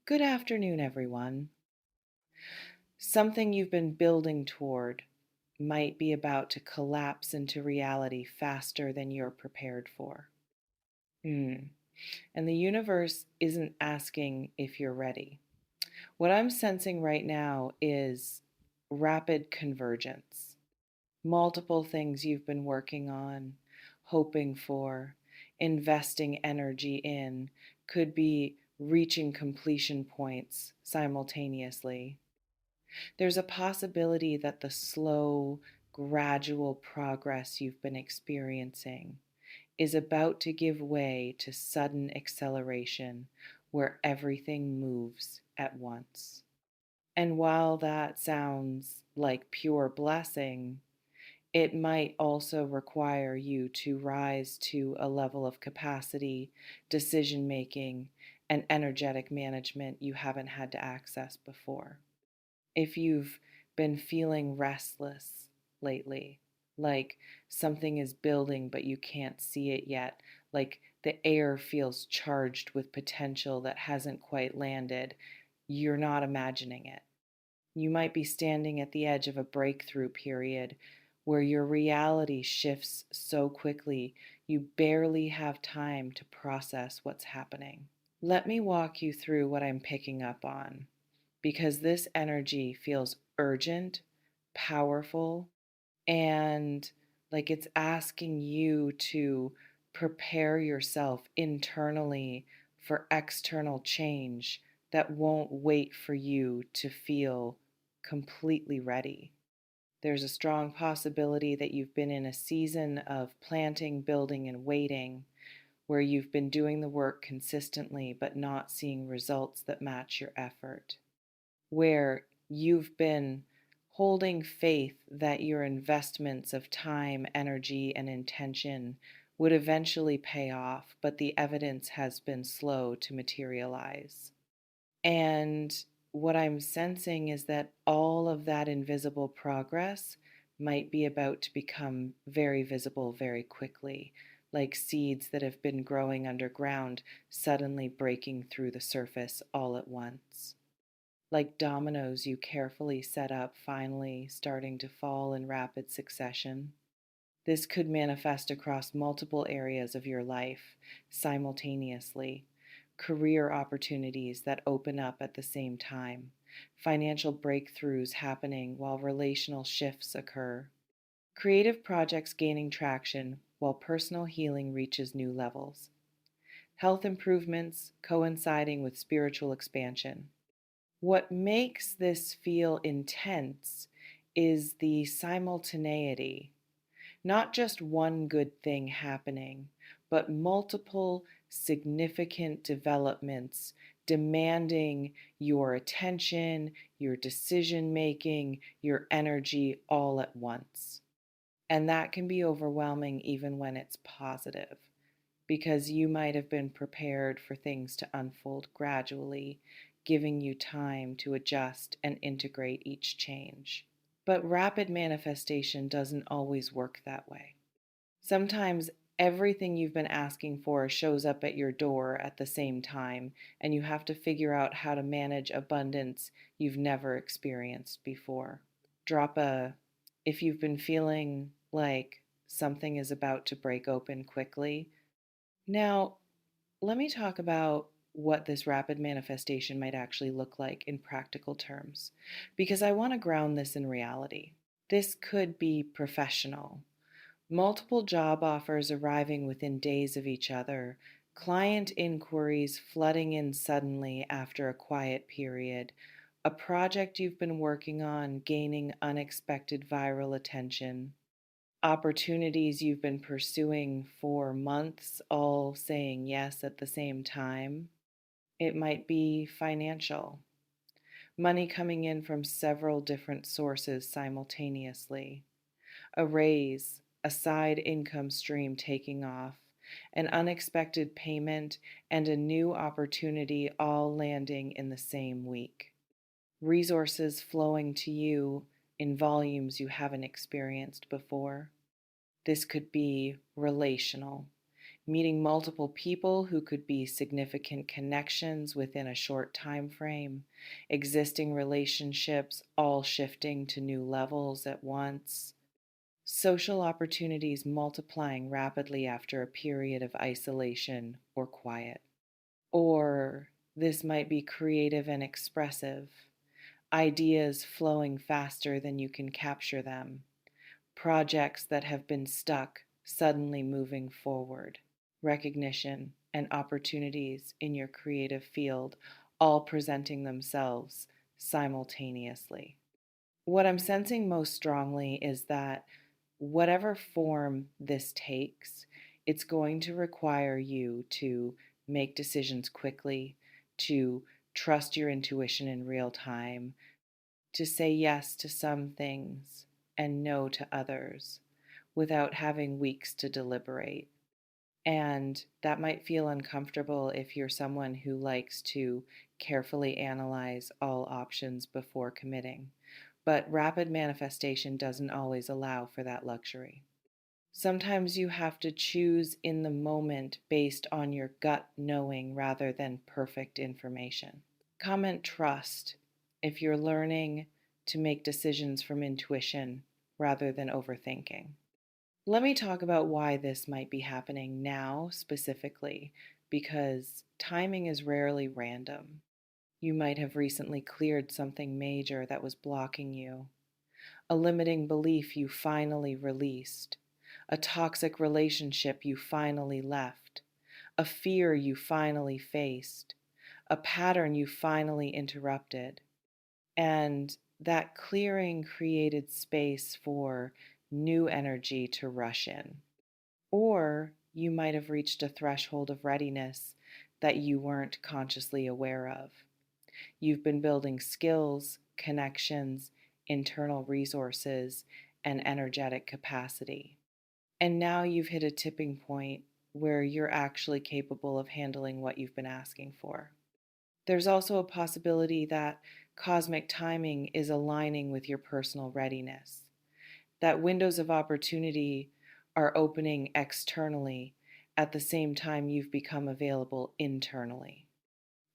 Good afternoon, everyone. Something you've been building toward might be about to collapse into reality faster than you're prepared for. Hmm. And the universe isn't asking if you're ready. What I'm sensing right now is rapid convergence. Multiple things you've been working on, hoping for, investing energy in, could be reaching completion points simultaneously. There's a possibility that the slow, gradual progress you've been experiencing is about to give way to sudden acceleration where everything moves at once. And while that sounds like pure blessing, it might also require you to rise to a level of capacity, decision making, and energetic management you haven't had to access before. If you've been feeling restless lately, like something is building but you can't see it yet, like the air feels charged with potential that hasn't quite landed, you're not imagining it. You might be standing at the edge of a breakthrough period where your reality shifts so quickly you barely have time to process what's happening. Let me walk you through what I'm picking up on, because this energy feels urgent, powerful, and like it's asking you to prepare yourself internally for external change that won't wait for you to feel completely ready. There's a strong possibility that you've been in a season of planting, building, and waiting, where you've been doing the work consistently but not seeing results that match your effort, where you've been holding faith that your investments of time, energy, and intention would eventually pay off, but the evidence has been slow to materialize. And what I'm sensing is that all of that invisible progress might be about to become very visible very quickly, like seeds that have been growing underground suddenly breaking through the surface all at once, like dominoes you carefully set up finally starting to fall in rapid succession. This could manifest across multiple areas of your life simultaneously: career opportunities that open up at the same time, financial breakthroughs happening while relational shifts occur, creative projects gaining traction while personal healing reaches new levels, health improvements coinciding with spiritual expansion. What makes this feel intense is the simultaneity, not just one good thing happening, but multiple significant developments demanding your attention, your decision making, your energy all at once. And that can be overwhelming even when it's positive, because you might have been prepared for things to unfold gradually, giving you time to adjust and integrate each change. But rapid manifestation doesn't always work that way. Sometimes everything you've been asking for shows up at your door at the same time, and you have to figure out how to manage abundance you've never experienced before. Drop a if you've been feeling like something is about to break open quickly. Now, let me talk about what this rapid manifestation might actually look like in practical terms, because I want to ground this in reality. This could be professional. Multiple job offers arriving within days of each other, client inquiries flooding in suddenly after a quiet period, a project you've been working on gaining unexpected viral attention, opportunities you've been pursuing for months, all saying yes at the same time. It might be financial, money coming in from several different sources simultaneously, a raise, a side income stream taking off, an unexpected payment, and a new opportunity all landing in the same week. Resources flowing to you in volumes you haven't experienced before. This could be relational, meeting multiple people who could be significant connections within a short time frame, existing relationships all shifting to new levels at once, social opportunities multiplying rapidly after a period of isolation or quiet. Or this might be creative and expressive, ideas flowing faster than you can capture them, projects that have been stuck suddenly moving forward, recognition and opportunities in your creative field all presenting themselves simultaneously. What I'm sensing most strongly is that whatever form this takes, it's going to require you to make decisions quickly, to trust your intuition in real time, to say yes to some things and no to others without having weeks to deliberate. And that might feel uncomfortable if you're someone who likes to carefully analyze all options before committing. But rapid manifestation doesn't always allow for that luxury. Sometimes you have to choose in the moment based on your gut knowing rather than perfect information. Comment trust if you're learning to make decisions from intuition rather than overthinking. Let me talk about why this might be happening now specifically, because timing is rarely random. You might have recently cleared something major that was blocking you, a limiting belief you finally released, a toxic relationship you finally left, a fear you finally faced, a pattern you finally interrupted. And that clearing created space for new energy to rush in. Or you might have reached a threshold of readiness that you weren't consciously aware of. You've been building skills, connections, internal resources, and energetic capacity. And now you've hit a tipping point where you're actually capable of handling what you've been asking for. There's also a possibility that cosmic timing is aligning with your personal readiness, that windows of opportunity are opening externally at the same time you've become available internally.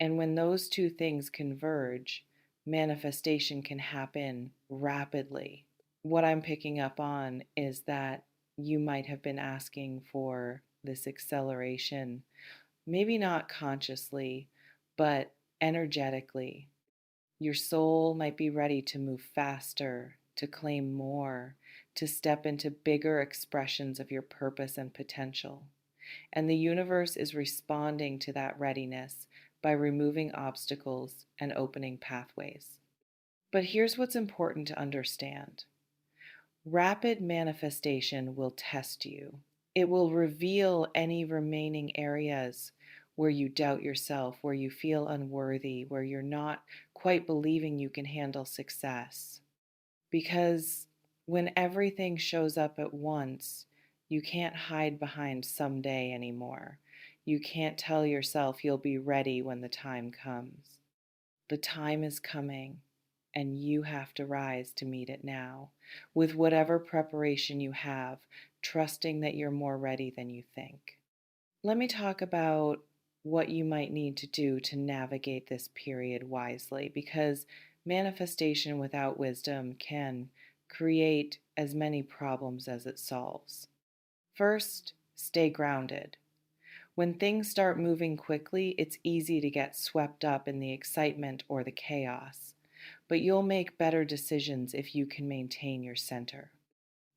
And when those two things converge, manifestation can happen rapidly. What I'm picking up on is that you might have been asking for this acceleration, maybe not consciously, but energetically. Your soul might be ready to move faster, to claim more, to step into bigger expressions of your purpose and potential. And the universe is responding to that readiness by removing obstacles and opening pathways. But here's what's important to understand: rapid manifestation will test you. It will reveal any remaining areas where you doubt yourself, where you feel unworthy, where you're not quite believing you can handle success. Because when everything shows up at once, you can't hide behind someday anymore. You can't tell yourself you'll be ready when the time comes. The time is coming, and you have to rise to meet it now, with whatever preparation you have, trusting that you're more ready than you think. Let me talk about what you might need to do to navigate this period wisely, because manifestation without wisdom can create as many problems as it solves. First, stay grounded. When things start moving quickly, it's easy to get swept up in the excitement or the chaos, but you'll make better decisions if you can maintain your center.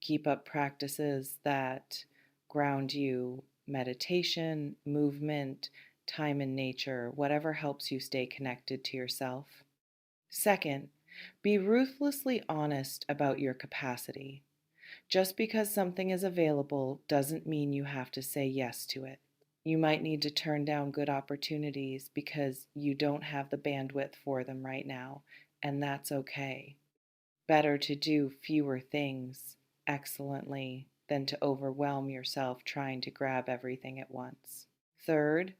Keep up practices that ground you: meditation, movement, time in nature, whatever helps you stay connected to yourself. Second, be ruthlessly honest about your capacity. Just because something is available doesn't mean you have to say yes to it. You might need to turn down good opportunities because you don't have the bandwidth for them right now, and that's okay. Better to do fewer things excellently than to overwhelm yourself trying to grab everything at once. Third,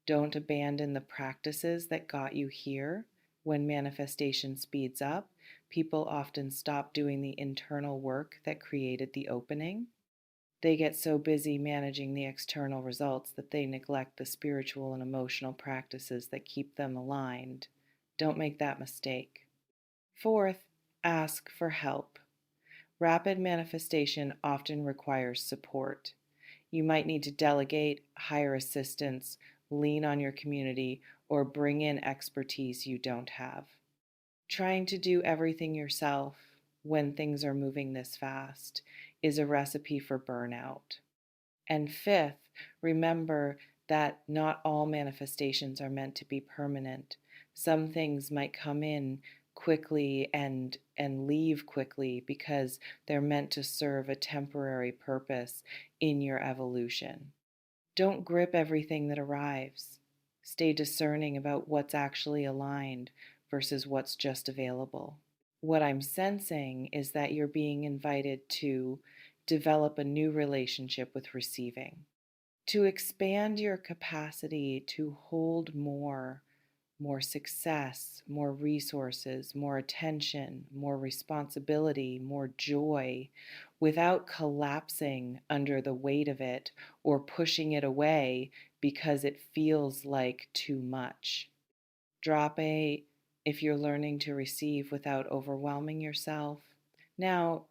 don't abandon the practices that got you here. When manifestation speeds up, people often stop doing the internal work that created the opening. They get so busy managing the external results that they neglect the spiritual and emotional practices that keep them aligned. Don't make that mistake. Fourth, ask for help. Rapid manifestation often requires support. You might need to delegate, hire assistance, lean on your community, or bring in expertise you don't have. Trying to do everything yourself when things are moving this fast is a recipe for burnout. And fifth, remember that not all manifestations are meant to be permanent. Some things might come in quickly and leave quickly because they're meant to serve a temporary purpose in your evolution. Don't grip everything that arrives. Stay discerning about what's actually aligned versus what's just available. What I'm sensing is that you're being invited to develop a new relationship with receiving, to expand your capacity to hold more success, more resources, more attention, more responsibility, more joy, without collapsing under the weight of it or pushing it away because it feels like too much. Drop a if you're learning to receive without overwhelming yourself. Now,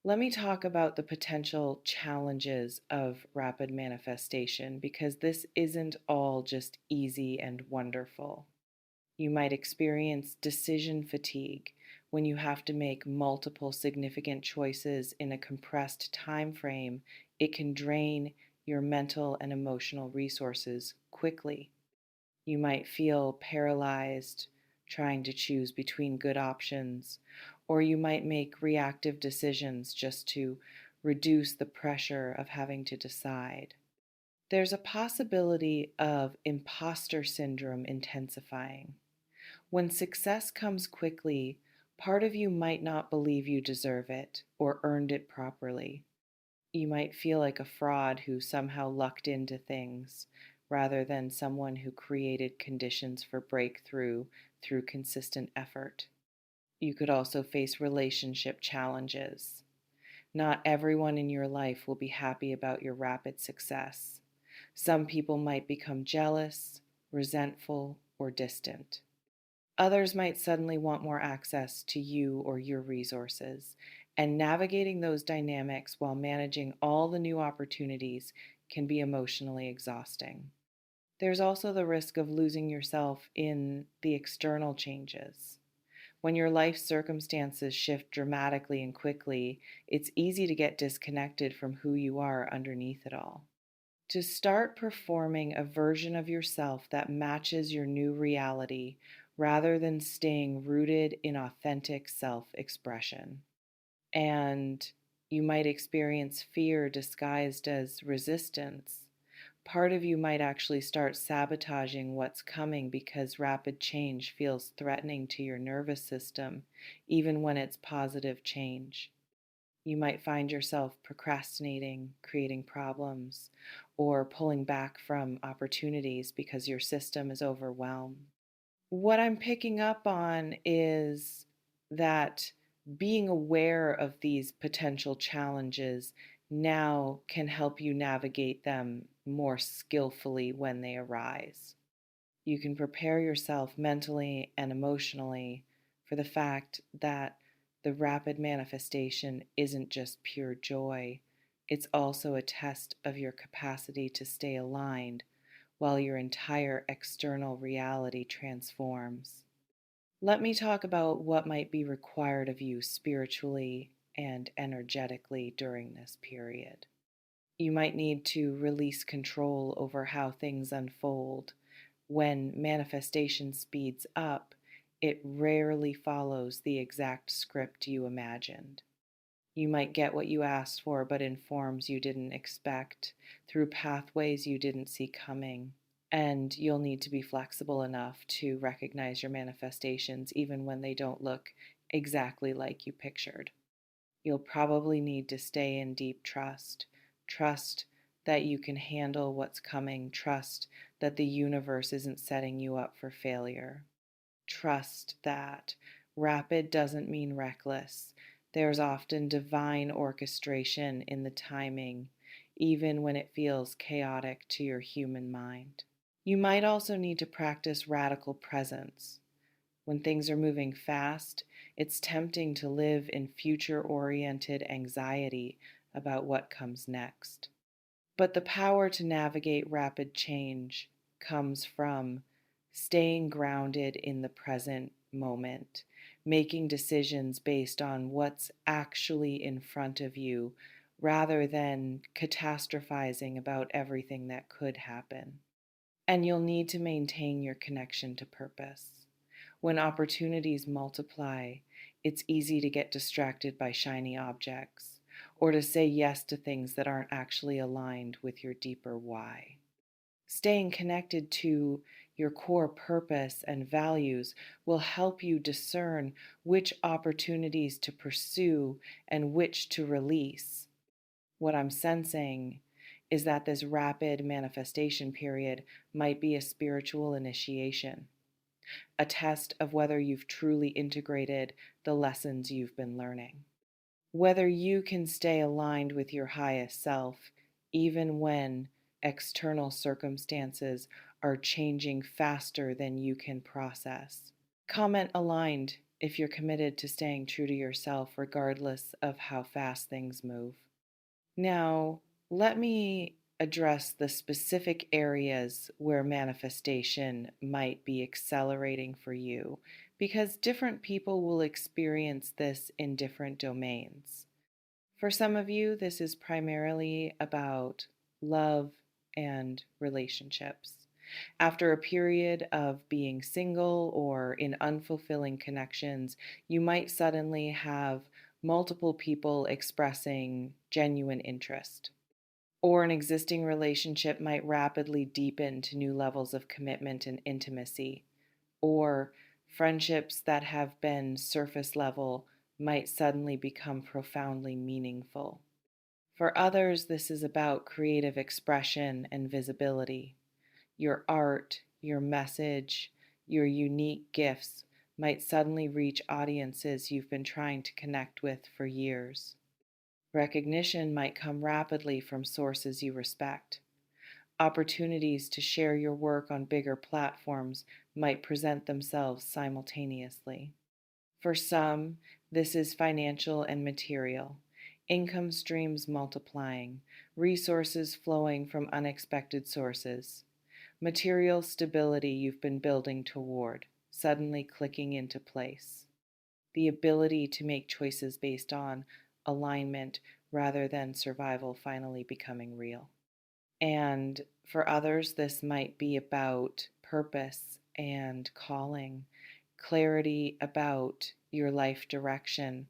let me talk about the potential challenges of rapid manifestation because this isn't all just easy and wonderful. You might experience decision fatigue when you have to make multiple significant choices in a compressed time frame. It can drain your mental and emotional resources quickly. You might feel paralyzed trying to choose between good options, or you might make reactive decisions just to reduce the pressure of having to decide. There's a possibility of imposter syndrome intensifying. When success comes quickly, part of you might not believe you deserve it or earned it properly. You might feel like a fraud who somehow lucked into things rather than someone who created conditions for breakthrough through consistent effort. You could also face relationship challenges. Not everyone in your life will be happy about your rapid success. Some people might become jealous, resentful, or distant. Others might suddenly want more access to you or your resources, and navigating those dynamics while managing all the new opportunities can be emotionally exhausting. There's also the risk of losing yourself in the external changes. When your life circumstances shift dramatically and quickly, it's easy to get disconnected from who you are underneath it all. To start performing a version of yourself that matches your new reality rather than staying rooted in authentic self expression. And you might experience fear disguised as resistance. Part of you might actually start sabotaging what's coming because rapid change feels threatening to your nervous system, even when it's positive change. You might find yourself procrastinating, creating problems, or pulling back from opportunities because your system is overwhelmed. What I'm picking up on is that being aware of these potential challenges now can help you navigate them more skillfully when they arise. You can prepare yourself mentally and emotionally for the fact that the rapid manifestation isn't just pure joy, it's also a test of your capacity to stay aligned while your entire external reality transforms. Let me talk about what might be required of you spiritually and energetically during this period. You might need to release control over how things unfold. When manifestation speeds up, it rarely follows the exact script you imagined. You might get what you asked for, but in forms you didn't expect, through pathways you didn't see coming. And you'll need to be flexible enough to recognize your manifestations even when they don't look exactly like you pictured. You'll probably need to stay in deep trust. Trust that you can handle what's coming. Trust that the universe isn't setting you up for failure. Trust that rapid doesn't mean reckless. There's often divine orchestration in the timing, even when it feels chaotic to your human mind. You might also need to practice radical presence. When things are moving fast, it's tempting to live in future oriented anxiety about what comes next. But the power to navigate rapid change comes from staying grounded in the present moment, making decisions based on what's actually in front of you rather than catastrophizing about everything that could happen. And you'll need to maintain your connection to purpose. When opportunities multiply, it's easy to get distracted by shiny objects or to say yes to things that aren't actually aligned with your deeper why. Staying connected to your core purpose and values will help you discern which opportunities to pursue and which to release. What I'm sensing is that this rapid manifestation period might be a spiritual initiation, a test of whether you've truly integrated the lessons you've been learning. Whether you can stay aligned with your highest self, even when external circumstances are changing faster than you can process. Comment aligned if you're committed to staying true to yourself, regardless of how fast things move. Now, let me address the specific areas where manifestation might be accelerating for you, because different people will experience this in different domains. For some of you, this is primarily about love and relationships. After a period of being single or in unfulfilling connections, you might suddenly have multiple people expressing genuine interest. Or an existing relationship might rapidly deepen to new levels of commitment and intimacy. Or friendships that have been surface level might suddenly become profoundly meaningful. For others, this is about creative expression and visibility. Your art, your message, your unique gifts might suddenly reach audiences you've been trying to connect with for years. Recognition might come rapidly from sources you respect. Opportunities to share your work on bigger platforms might present themselves simultaneously. For some, this is financial and material, income streams multiplying, resources flowing from unexpected sources, material stability you've been building toward, suddenly clicking into place, the ability to make choices based on alignment rather than survival finally becoming real. And for others, this might be about purpose and calling, clarity about your life direction,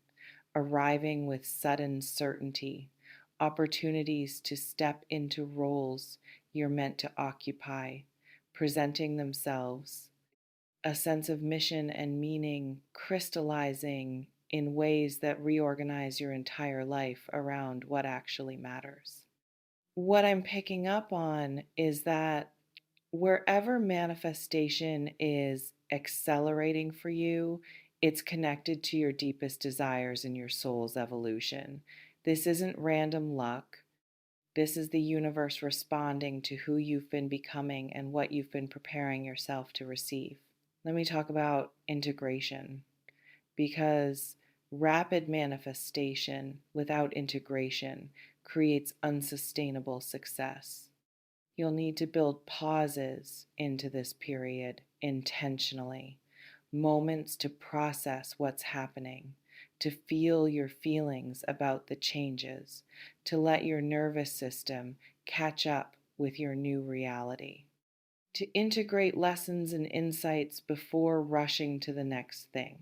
arriving with sudden certainty, opportunities to step into roles you're meant to occupy, presenting themselves, a sense of mission and meaning crystallizing in ways that reorganize your entire life around what actually matters. What I'm picking up on is that wherever manifestation is accelerating for you, it's connected to your deepest desires and your soul's evolution. This isn't random luck. This is the universe responding to who you've been becoming and what you've been preparing yourself to receive. Let me talk about integration, because rapid manifestation without integration creates unsustainable success. You'll need to build pauses into this period intentionally, moments to process what's happening, to feel your feelings about the changes, to let your nervous system catch up with your new reality, to integrate lessons and insights before rushing to the next thing.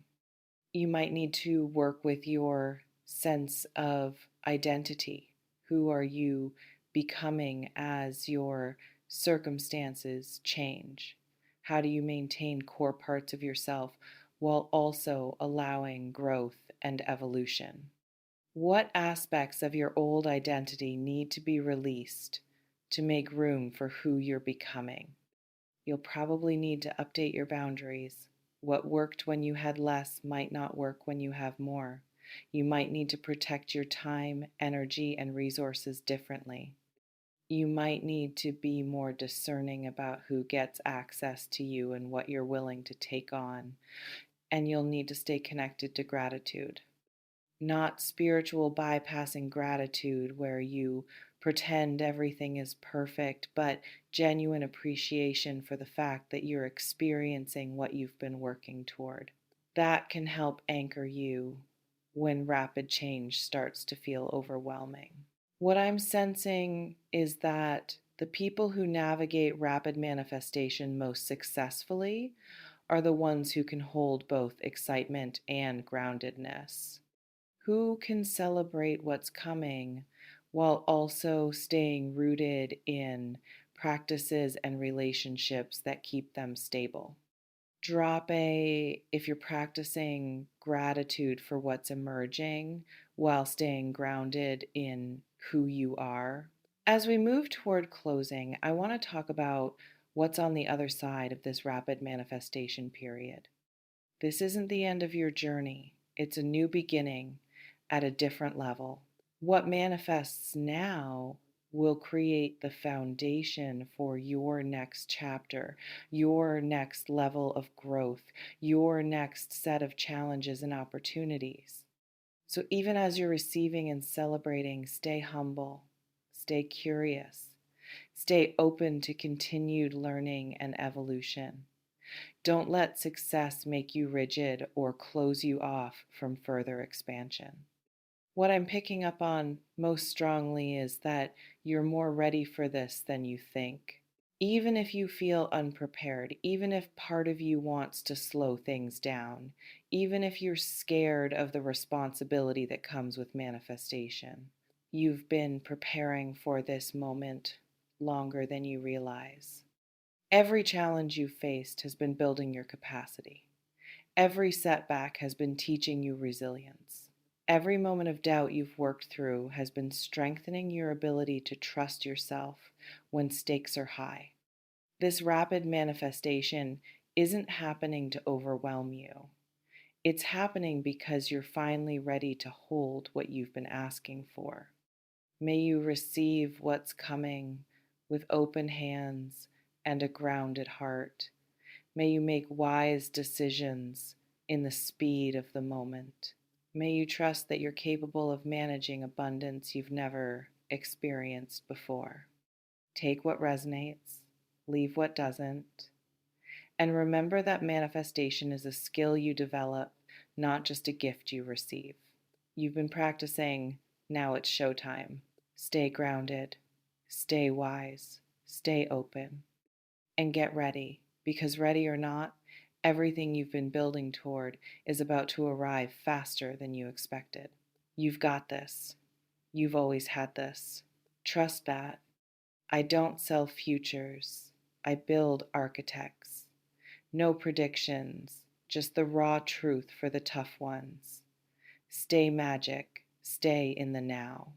You might need to work with your sense of identity. Who are you becoming as your circumstances change? How do you maintain core parts of yourself while also allowing growth and evolution? What aspects of your old identity need to be released to make room for who you're becoming? You'll probably need to update your boundaries. What worked when you had less might not work when you have more. You might need to protect your time, energy, and resources differently. You might need to be more discerning about who gets access to you and what you're willing to take on. And you'll need to stay connected to gratitude. Not spiritual bypassing gratitude where you pretend everything is perfect, but genuine appreciation for the fact that you're experiencing what you've been working toward. That can help anchor you when rapid change starts to feel overwhelming. What I'm sensing is that the people who navigate rapid manifestation most successfully are the ones who can hold both excitement and groundedness. Who can celebrate what's coming while also staying rooted in practices and relationships that keep them stable? If you're practicing gratitude for what's emerging while staying grounded in who you are. As we move toward closing, I want to talk about what's on the other side of this rapid manifestation period. This isn't the end of your journey, it's a new beginning at a different level. What manifests now will create the foundation for your next chapter, your next level of growth, your next set of challenges and opportunities. So, even as you're receiving and celebrating, stay humble, stay curious, stay open to continued learning and evolution. Don't let success make you rigid or close you off from further expansion. What I'm picking up on most strongly is that you're more ready for this than you think. Even if you feel unprepared, even if part of you wants to slow things down, even if you're scared of the responsibility that comes with manifestation, you've been preparing for this moment longer than you realize. Every challenge you've faced has been building your capacity. Every setback has been teaching you resilience. Every moment of doubt you've worked through has been strengthening your ability to trust yourself when stakes are high. This rapid manifestation isn't happening to overwhelm you. It's happening because you're finally ready to hold what you've been asking for. May you receive what's coming with open hands and a grounded heart. May you make wise decisions in the speed of the moment. May you trust that you're capable of managing abundance you've never experienced before. Take what resonates, leave what doesn't, and remember that manifestation is a skill you develop, not just a gift you receive. You've been practicing, now it's showtime. Stay grounded, stay wise, stay open, and get ready, because ready or not, everything you've been building toward is about to arrive faster than you expected. You've got this. You've always had this. Trust that. I don't sell futures. I build architects. No predictions, just the raw truth for the tough ones. Stay magic. Stay in the now.